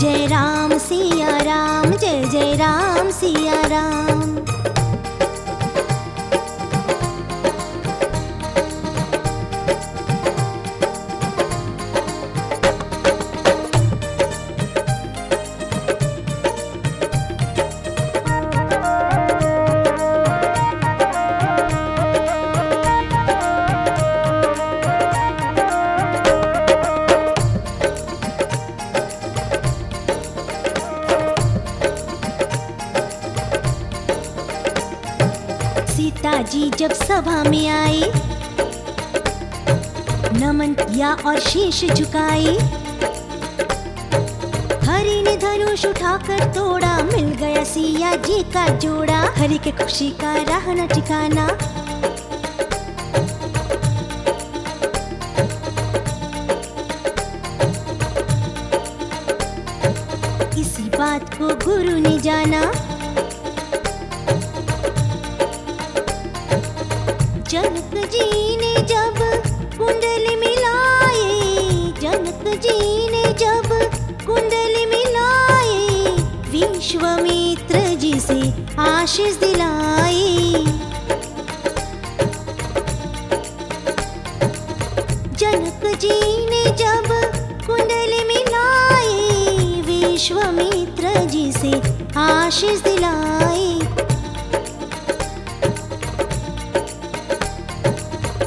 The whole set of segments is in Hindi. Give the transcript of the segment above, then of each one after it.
जय राम सिया राम, जय जय राम सिया राम। सीता जी जब सभा में आई, नमन किया और शीश झुकाई। हरि ने धनुष उठाकर तोड़ा, मिल गया सिया जी का जोड़ा। हरि के खुशी का रहा न ठिकाना, इसी बात को गुरु ने जाना। जनक जी ने जब कुंडली मिलाए, जनक जी ने जब कुंडली मिलाए, विश्वामित्र जी से आशीष दिलाए। जनक जी ने जब कुंडली मिलाए, विश्वामित्र जी से आशीष दिलाए।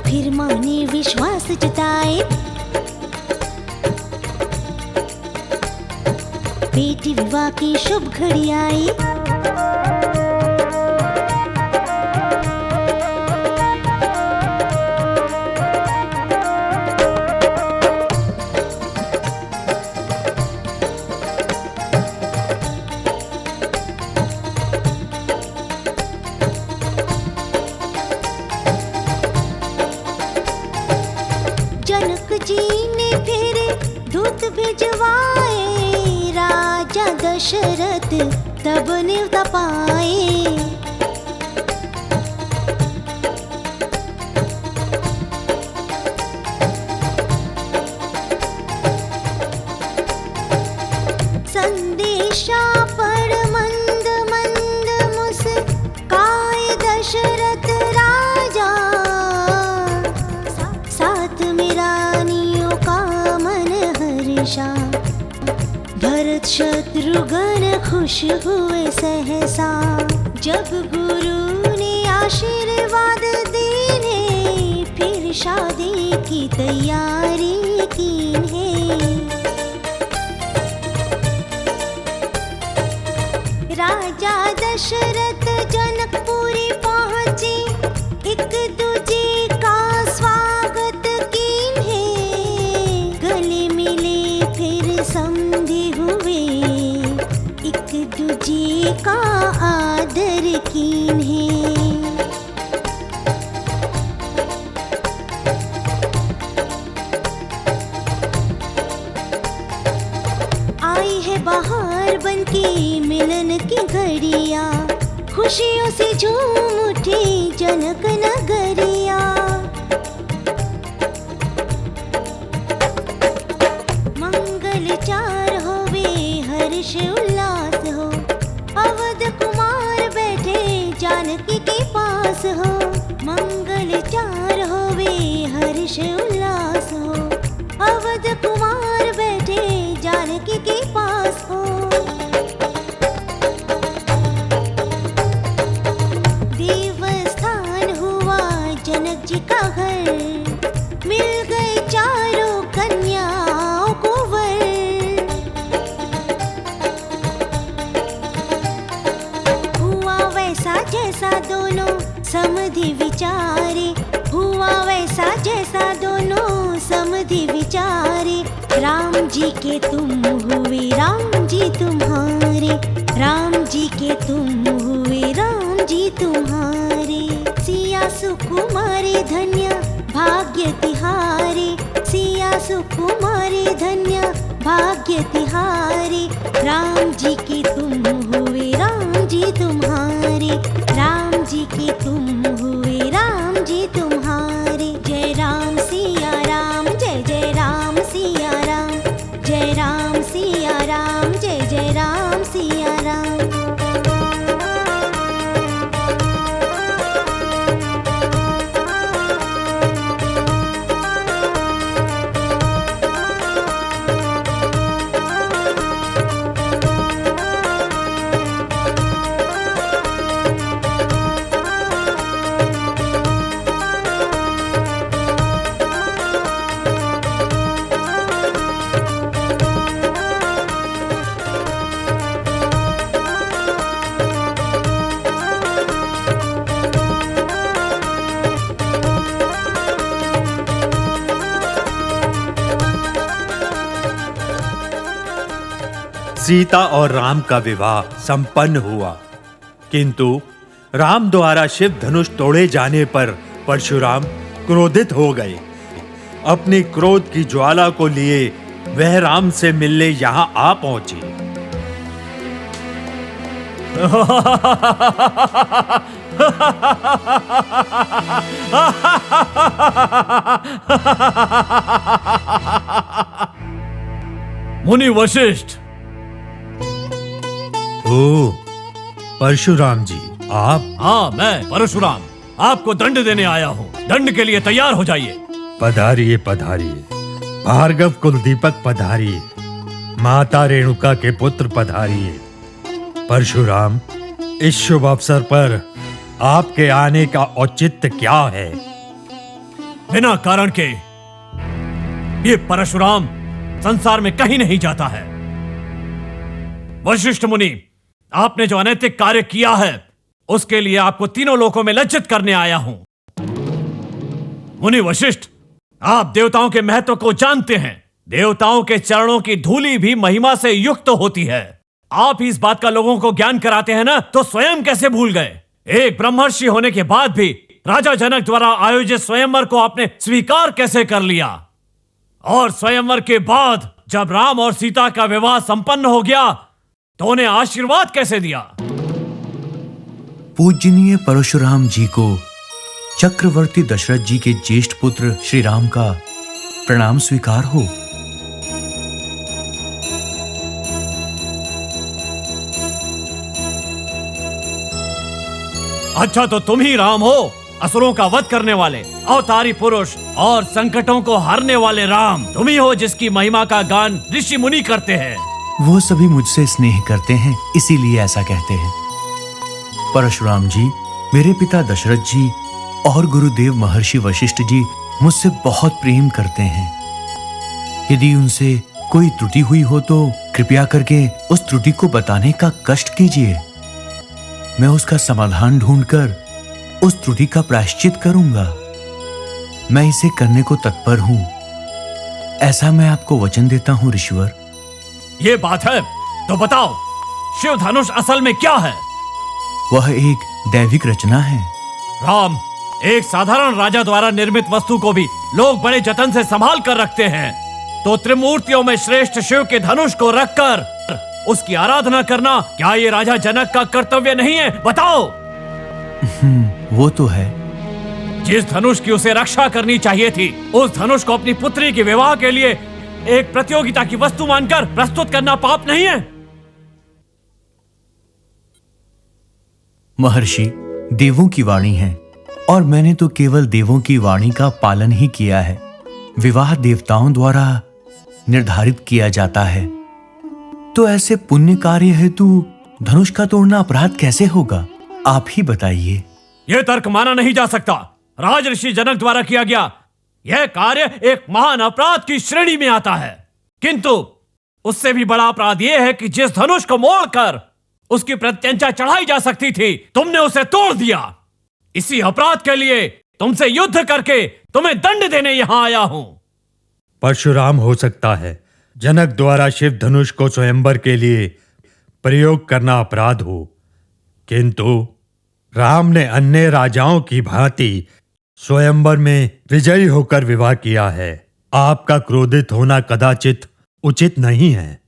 फिर माँ ने विश्वास जताए, बेटी विवाह की शुभ घड़ी आई। जनक जी ने फिर दूत भिजवाए, राजा दशरथ तब न्योता पाए। संदेशा पढ़ मंद मंद मुस्काए दशरथ राजा, साथ में रानियों का मन हर्षा। भरत शत्रुघ्न खुश हुए सहसा, जब गुरु ने आशीर्वाद देने, फिर शादी की तैयारी की है। राजा दशरथ जनकपुरी पहुँचे, एक दूजे का स्वागत कीन्हे। गले मिले फिर समझे हुए, एक दूजे का आदर कीन्हे। आई है बाहर बनके मिलन की घड़िया, खुशियों से झूम उठी जनक नगरिया। मंगल चार होवे हर्ष उल्लास हो, अवध कुमार बैठे जानकी के पास हो। मंगल चार होवे हर्ष उल्लास हो, अवध कुमार बैठे जानकी के पास हो। देवस्थान हुआ जनक जी का घर, मिल गए चारों कन्याओं को वर। हुआ वैसा जैसा दोनों समधि विचारे, हुआ वैसा जैसा दोनों समधि विचारे। राम जी के तुम हुए राम जी तुम्हारे, राम जी के तुम हुए राम जी तुम्हारे। सिया सुकुमारी धन्य भाग्य तिहारे, सिया सुकुमारी धन्य भाग्य तिहारे। राम जी के तुम हुए राम जी तुम्हारे, राम जी के तुम हुए राम जी तुम्हारे। जय राम सिया राम, जय जय राम सिया राम, जय राम सिया राम, जय सीता और राम का विवाह संपन्न हुआ, किंतु राम द्वारा शिव धनुष तोड़े जाने पर परशुराम क्रोधित हो गए। अपनी क्रोध की ज्वाला को लिए वह राम से मिलने यहाँ आ पहुंचे। मुनि वशिष्ठ। ओ परशुराम जी, आप? हाँ, मैं परशुराम आपको दंड देने आया हूँ। दंड के लिए तैयार हो जाइए। पधारिए पधारिए। भार्गव कुलदीपक पधारिए। माता रेणुका के पुत्र पधारिए। परशुराम, इस शुभ अवसर पर आपके आने का औचित्य क्या है? बिना कारण के ये परशुराम संसार में कहीं नहीं जाता है। वशिष्ठ मुनि, आपने जो अनैतिक कार्य किया है उसके लिए आपको तीनों लोकों में लज्जित करने आया हूं। मुनि वशिष्ठ, आप देवताओं के महत्व को जानते हैं। देवताओं के चरणों की धूलि भी महिमा से युक्त होती है। आप ही इस बात का लोगों को ज्ञान कराते हैं ना, तो स्वयं कैसे भूल गए? एक ब्रह्मर्षि होने के बाद भी राजा जनक द्वारा आयोजित स्वयंवर को आपने स्वीकार कैसे कर लिया? और स्वयंवर के बाद जब राम और सीता का विवाह संपन्न हो गया तो उन्हें आशीर्वाद कैसे दिया? पूजनीय परशुराम जी को चक्रवर्ती दशरथ जी के ज्येष्ठ पुत्र श्री राम का प्रणाम स्वीकार हो। अच्छा, तो तुम ही राम हो, असुरों का वध करने वाले अवतारी पुरुष और संकटों को हरने वाले राम। तुम ही हो जिसकी महिमा का गान ऋषि मुनि करते हैं। वो सभी मुझसे स्नेह करते हैं, इसीलिए ऐसा कहते हैं। परशुराम जी, मेरे पिता दशरथ जी और गुरुदेव महर्षि वशिष्ठ जी मुझसे बहुत प्रेम करते हैं। यदि उनसे कोई त्रुटि हुई हो तो कृपया करके उस त्रुटि को बताने का कष्ट कीजिए। मैं उसका समाधान ढूंढकर उस त्रुटि का प्रायश्चित करूंगा। मैं इसे करने को तत्पर हूं, ऐसा मैं आपको वचन देता हूं ऋषिवर। ये बात है तो बताओ, शिव धनुष असल में क्या है? वह एक दैविक रचना है। राम, एक साधारण राजा द्वारा निर्मित वस्तु को भी लोग बड़े जतन से संभाल कर रखते हैं, तो त्रिमूर्तियों में श्रेष्ठ शिव के धनुष को रखकर उसकी आराधना करना क्या ये राजा जनक का कर्तव्य नहीं है? बताओ। वो तो है। जिस धनुष की उसे रक्षा करनी चाहिए थी, उस धनुष को अपनी पुत्री के विवाह के लिए एक प्रतियोगिता की वस्तु मानकर प्रस्तुत करना पाप नहीं है? महर्षि, देवों की वाणी है और मैंने तो केवल देवों की वाणी का पालन ही किया है। विवाह देवताओं द्वारा निर्धारित किया जाता है, तो ऐसे पुण्य कार्य हेतु धनुष का तोड़ना अपराध कैसे होगा? आप ही बताइए। यह तर्क माना नहीं जा सकता। राजऋषि जनक द्वारा किया गया यह कार्य एक महान अपराध की श्रेणी में आता है, किंतु उससे भी बड़ा अपराध यह है कि जिस धनुष को मोड़कर उसकी प्रत्यंचा चढ़ाई जा सकती थी, तुमने उसे तोड़ दिया। इसी अपराध के लिए तुमसे युद्ध करके तुम्हें दंड देने यहां आया हूं। परशुराम, हो सकता है जनक द्वारा शिव धनुष को स्वयंवर के लिए प्रयोग करना अपराध हो, किंतु राम ने अन्य राजाओं की भांति स्वयंवर में विजयी होकर विवाह किया है। आपका क्रोधित होना कदाचित उचित नहीं है।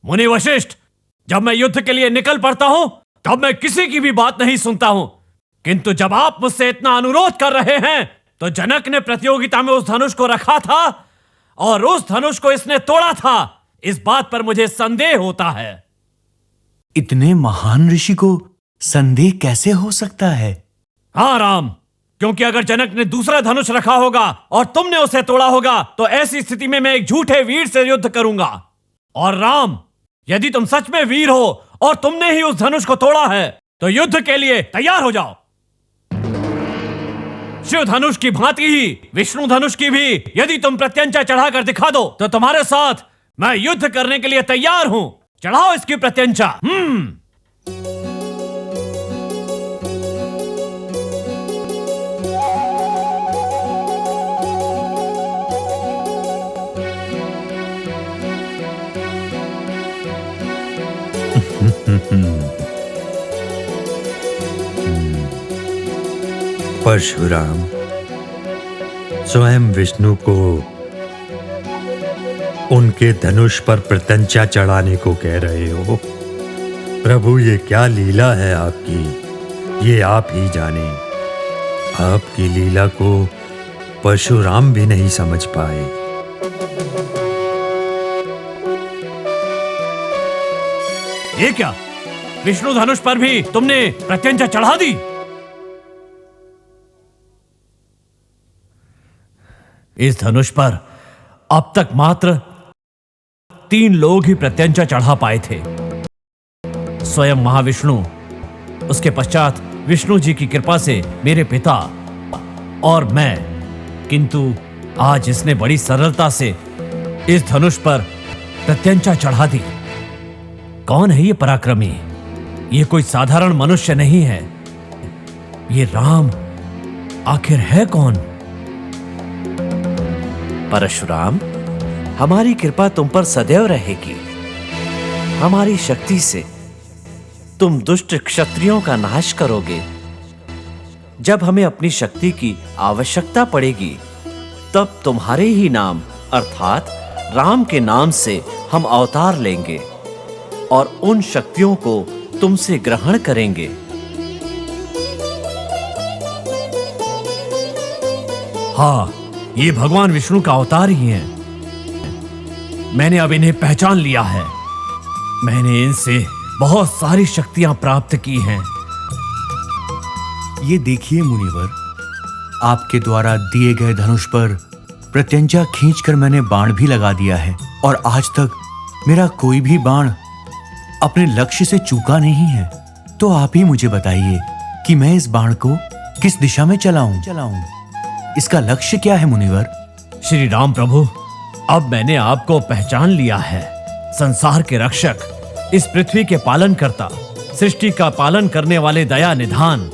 मुनि वशिष्ठ, जब मैं युद्ध के लिए निकल पड़ता हूं तब मैं किसी की भी बात नहीं सुनता हूं, किंतु जब आप मुझसे इतना अनुरोध कर रहे हैं तो जनक ने प्रतियोगिता में उस धनुष को रखा था और उस धनुष को इसने तोड़ा था। इस बात पर मुझे संदेह होता है। इतने महान ऋषि को संदेह कैसे हो सकता है? हाँ राम, क्योंकि अगर जनक ने दूसरा धनुष रखा होगा और तुमने उसे तोड़ा होगा तो ऐसी स्थिति में मैं एक झूठे वीर से युद्ध करूंगा। और राम, यदि तुम सच में वीर हो और तुमने ही उस धनुष को तोड़ा है तो युद्ध के लिए तैयार हो जाओ। शिव धनुष की भांति ही विष्णु धनुष की भी यदि तुम प्रत्यंचा चढ़ाकर दिखा दो तो तुम्हारे साथ मैं युद्ध करने के लिए तैयार हूं। चढ़ाओ इसकी प्रत्यंचा। परशुराम, स्वयं विष्णु को उनके धनुष पर प्रत्यंचा चढ़ाने को कह रहे हो। प्रभु, ये क्या लीला है आपकी, ये आप ही जाने। आपकी लीला को परशुराम भी नहीं समझ पाए। ये क्या, विष्णु धनुष पर भी तुमने प्रत्यंचा चढ़ा दी? इस धनुष पर अब तक मात्र 3 लोग ही प्रत्यंचा चढ़ा पाए थे, स्वयं महाविष्णु, उसके पश्चात विष्णु जी की कृपा से मेरे पिता और मैं। किंतु आज इसने बड़ी सरलता से इस धनुष पर प्रत्यंचा चढ़ा दी। कौन है ये पराक्रमी? ये कोई साधारण मनुष्य नहीं है। ये राम आखिर है कौन? परशुराम, हमारी कृपा तुम पर सदैव रहेगी। हमारी शक्ति से तुम दुष्ट क्षत्रियों का नाश करोगे। जब हमें अपनी शक्ति की आवश्यकता पड़ेगी, तब तुम्हारे ही नाम अर्थात राम के नाम से हम अवतार लेंगे और उन शक्तियों को तुमसे ग्रहण करेंगे। हाँ, ये भगवान विष्णु का अवतार ही हैं। मैंने अब इन्हें पहचान लिया है। मैंने इनसे बहुत सारी शक्तियां प्राप्त की हैं। ये देखिए मुनिवर, आपके द्वारा दिए गए धनुष पर प्रत्यंचा खींचकर मैंने बाण भी लगा दिया है और आज तक मेरा कोई भी बाण अपने लक्ष्य से चूका नहीं है। तो आप ही मुझे बताइए कि मैं इस बाण को किस दिशा में चलाऊं? इसका लक्ष्य क्या है मुनिवर? श्री राम प्रभु, अब मैंने आपको पहचान लिया है। संसार के रक्षक, इस पृथ्वी के पालन करता, सृष्टि का पालन करने वाले दया निधान।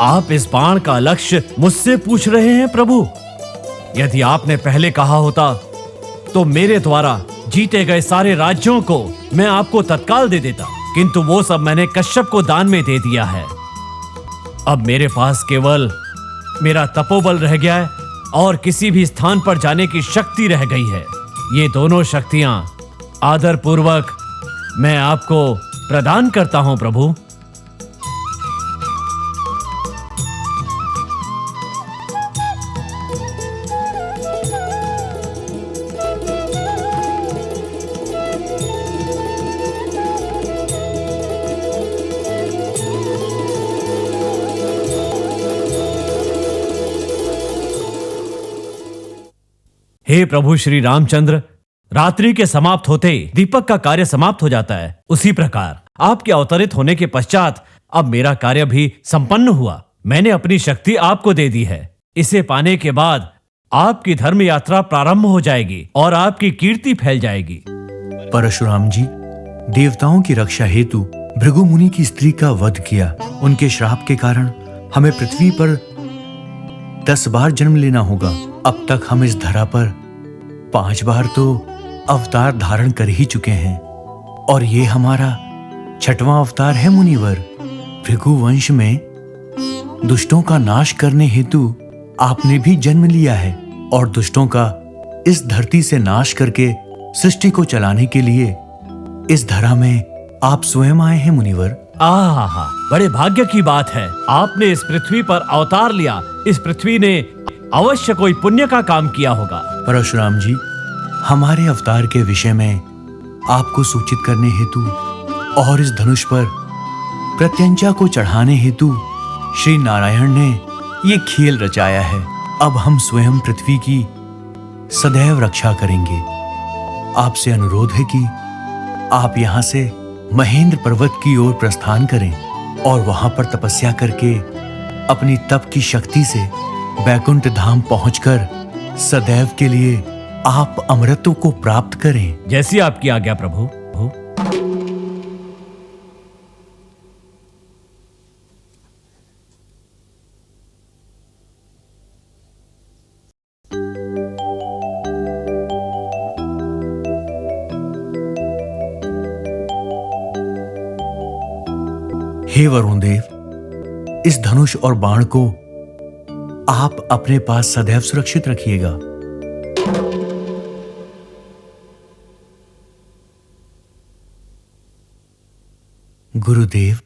आप इस बाण का लक्ष्य मुझसे पूछ रहे हैं प्रभु? यदि आपने पहले कहा होता तो मेरे द्वारा जीते गए सारे राज्यों को मैं आपको तत्काल दे देता, किंतु वो सब मैंने कश्यप को दान में दे दिया है। अब मेरे पास केवल मेरा तपोबल रह गया है और किसी भी स्थान पर जाने की शक्ति रह गई है। ये दोनों शक्तियां आदर पूर्वक मैं आपको प्रदान करता हूं प्रभु। हे प्रभु श्री रामचंद्र, रात्रि के समाप्त होते दीपक का कार्य समाप्त हो जाता है, उसी प्रकार आपके अवतरित होने के पश्चात अब मेरा कार्य भी संपन्न हुआ। मैंने अपनी शक्ति आपको दे दी है। इसे पाने के बाद आपकी धर्म यात्रा प्रारंभ हो जाएगी और आपकी कीर्ति फैल जाएगी। परशुराम जी, देवताओं की रक्षा हेतु भृगु मुनि की स्त्री का वध किया। उनके श्राप के कारण हमें पृथ्वी पर 10 बार जन्म लेना होगा। अब तक हम इस धरा पर 5 बार तो अवतार धारण कर ही चुके हैं और ये हमारा 6वां अवतार है मुनिवर। भृगु वंश में दुष्टों का नाश करने हेतु आपने भी जन्म लिया है और दुष्टों का इस धरती से नाश करके सृष्टि को चलाने के लिए इस धरा में आप स्वयं आए हैं मुनिवर। आहा, बड़े भाग्य की बात है, आपने इस पृथ्वी पर अवतार लिया। इस पृथ्वी ने अवश्य कोई पुण्य का काम किया होगा। परशुराम जी, हमारे अवतार के विषय में आपको सूचित करने हेतु और इस धनुष पर प्रत्यंचा को चढ़ाने हेतु श्री नारायण ने ये खेल रचाया है। अब हम स्वयं पृथ्वी की सदैव रक्षा करेंगे। आपसे अनुरोध है कि आप यहाँ से महेंद्र पर्वत की ओर प्रस्थान करें और वहां पर तपस्या करके अपनी तप की शक्ति से बैकुंठ धाम पहुंचकर सदैव के लिए आप अमृतों को प्राप्त करें। जैसी आपकी आज्ञा प्रभु। हे वरुण देव, इस धनुष और बाण को आप अपने पास सदैव सुरक्षित रखिएगा। गुरुदेव,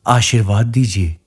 आशीर्वाद दीजिए।